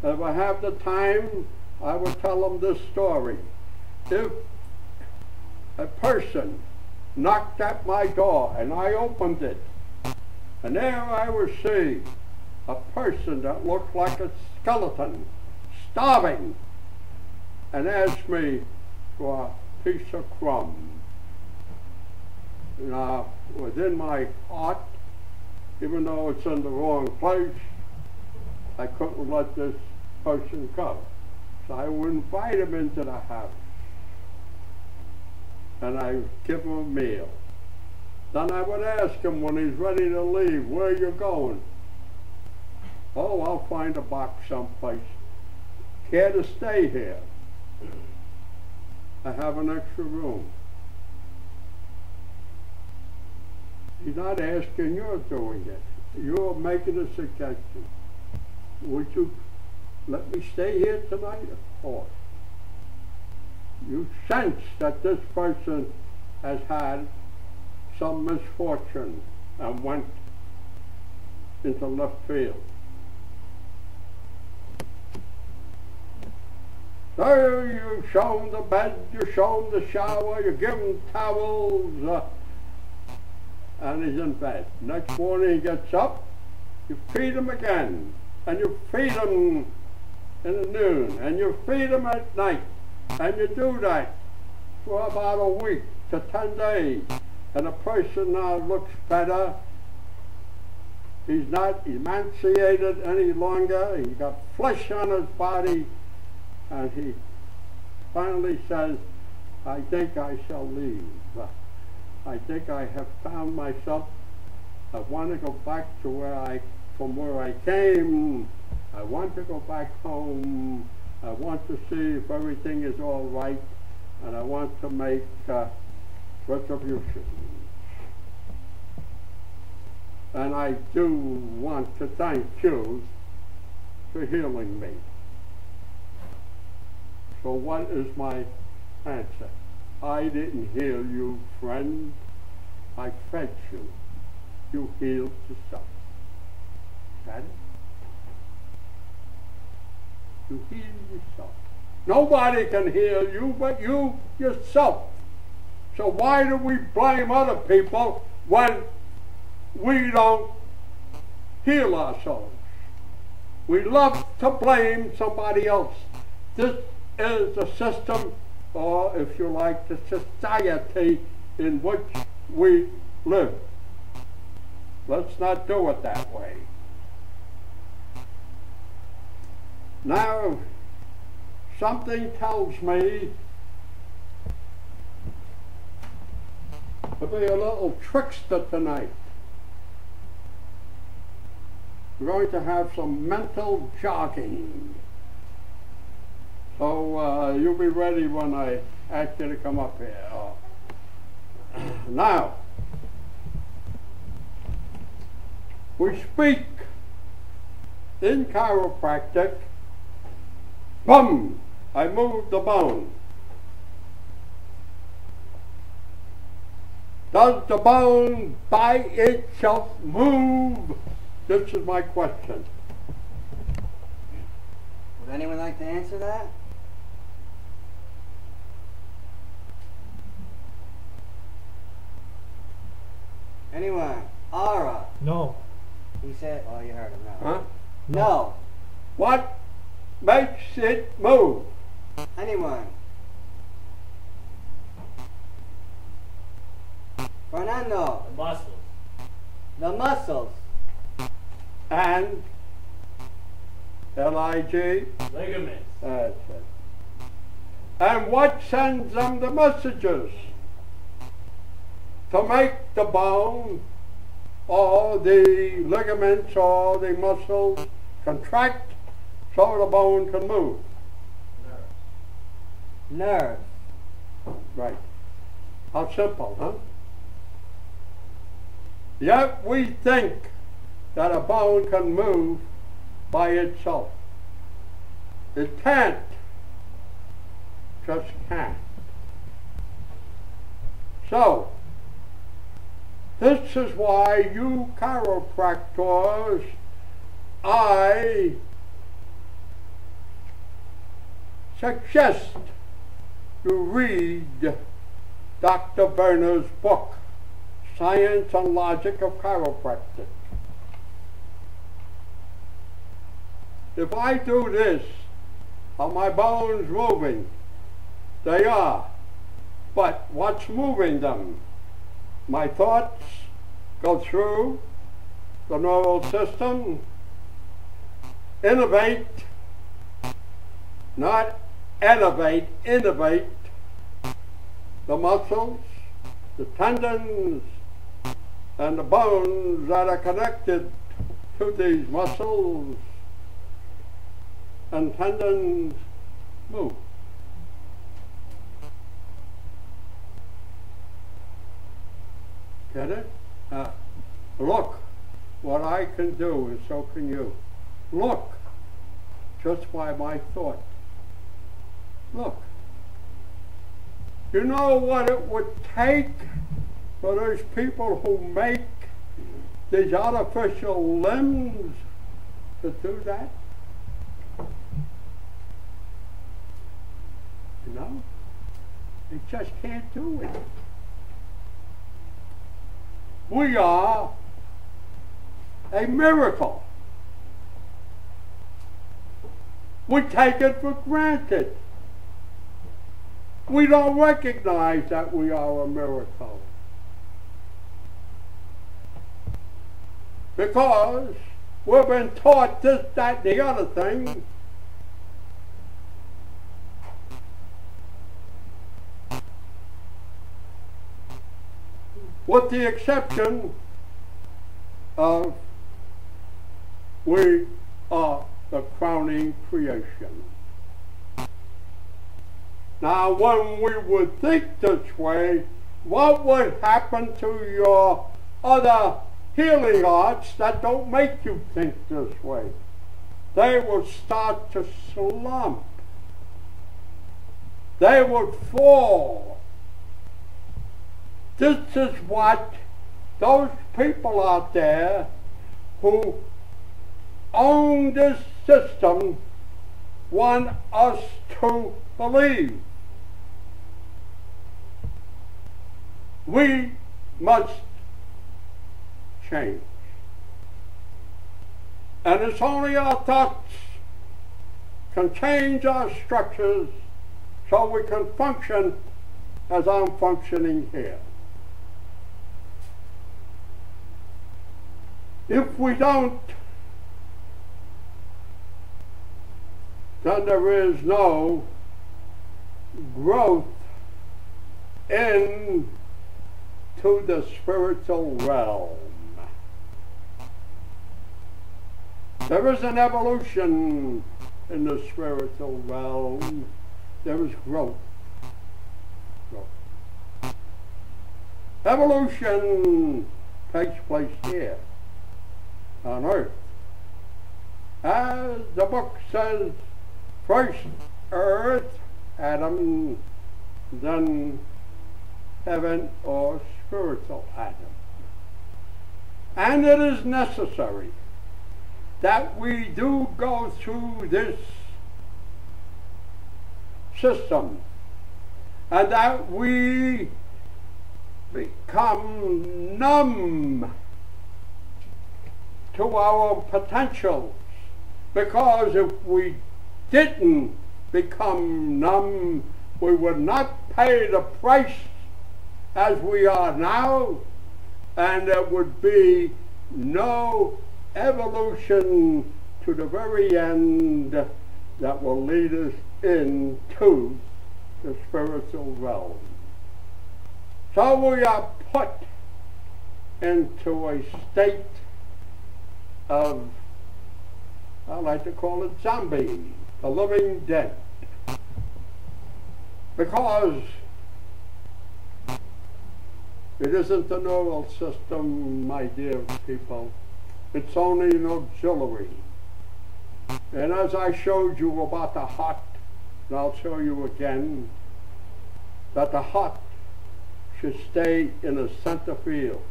If I have the time, I will tell them this story. If a person knocked at my door and I opened it, and there I would see a person that looked like a skeleton, starving, and asked me for a piece of crumb. Now, within my heart, even though it's in the wrong place, I couldn't let this person go. So I would invite him into the house, and I would give him a meal. Then I would ask him when he's ready to leave, where are you going? Oh, I'll find a box someplace. Care to stay here? I have an extra room. He's not asking, you're doing it. You're making a suggestion. Would you let me stay here tonight? Of course. You sense that this person has had some misfortune and went into left field. So you show him the bed, you show him the shower, you give him towels, and he's in bed. Next morning he gets up, you feed him again, and you feed him in the noon, and you feed him at night, and you do that for about a week to 10 days, and the person now looks better. He's not emaciated any longer, he's got flesh on his body, and he finally says, I think I shall leave. I think I have found myself. I want to go back to from where I came. I want to go back home. I want to see if everything is all right, and I want to make retribution. And I do want to thank you for healing me. So what is my answer? I didn't heal you, friend. I fed you. You healed yourself. Got it? You heal yourself. Nobody can heal you but you yourself. So why do we blame other people when we don't heal ourselves? We love to blame somebody else. This is the system, or if you like, the society in which we live. Let's not do it that way. Now, something tells me to be a little trickster tonight. We're going to have some mental jogging. So you'll be ready when I ask you to come up here. Now, we speak in chiropractic, boom, I move the bone. Does the bone by itself move? This is my question. Would anyone like to answer that? Anyone? Aura. No. He said, oh, you heard him now. Huh? No. What makes it move? Anyone? Fernando. The muscles. The muscles. And L-I-G? Ligaments. That's it. And what sends them the messages? To make the bone or the ligaments or the muscles contract so the bone can move. Nerves. Right. How simple, huh? Yet we think that a bone can move by itself. It can't. Just can't. So, this is why you chiropractors, I suggest you read Dr. Berner's book, Science and Logic of Chiropractic. If I do this, are my bones moving? They are. But what's moving them? My thoughts go through the neural system, innovate, not innovate the muscles, the tendons, and the bones that are connected to these muscles and tendons move. Get it? Look what I can do, and so can you. Look just by my thought. Look. You know what it would take for those people who make these artificial limbs to do that? You know? They just can't do it. We are a miracle. We take it for granted. We don't recognize that we are a miracle. Because we've been taught this, that, the other thing. With the exception of we are the crowning creation. Now, when we would think this way, what would happen to your other healing arts that don't make you think this way? They would start to slump. They would fall. This is what those people out there who own this system want us to believe. We must change. And it's only our thoughts can change our structures so we can function as I'm functioning here. If we don't, then there is no growth into the spiritual realm. There is an evolution in the spiritual realm. There is growth. Evolution takes place here on earth. As the book says, first earth, Adam, then heaven or spiritual Adam. And it is necessary that we do go through this system and that we become numb to our potentials, because if we didn't become numb, we would not pay the price as we are now, and there would be no evolution to the very end that will lead us into the spiritual realm. So we are put into a state of, I like to call it zombie, the living dead. Because it isn't the neural system, my dear people. It's only an auxiliary. And as I showed you about the heart, and I'll show you again, that the heart should stay in a center field.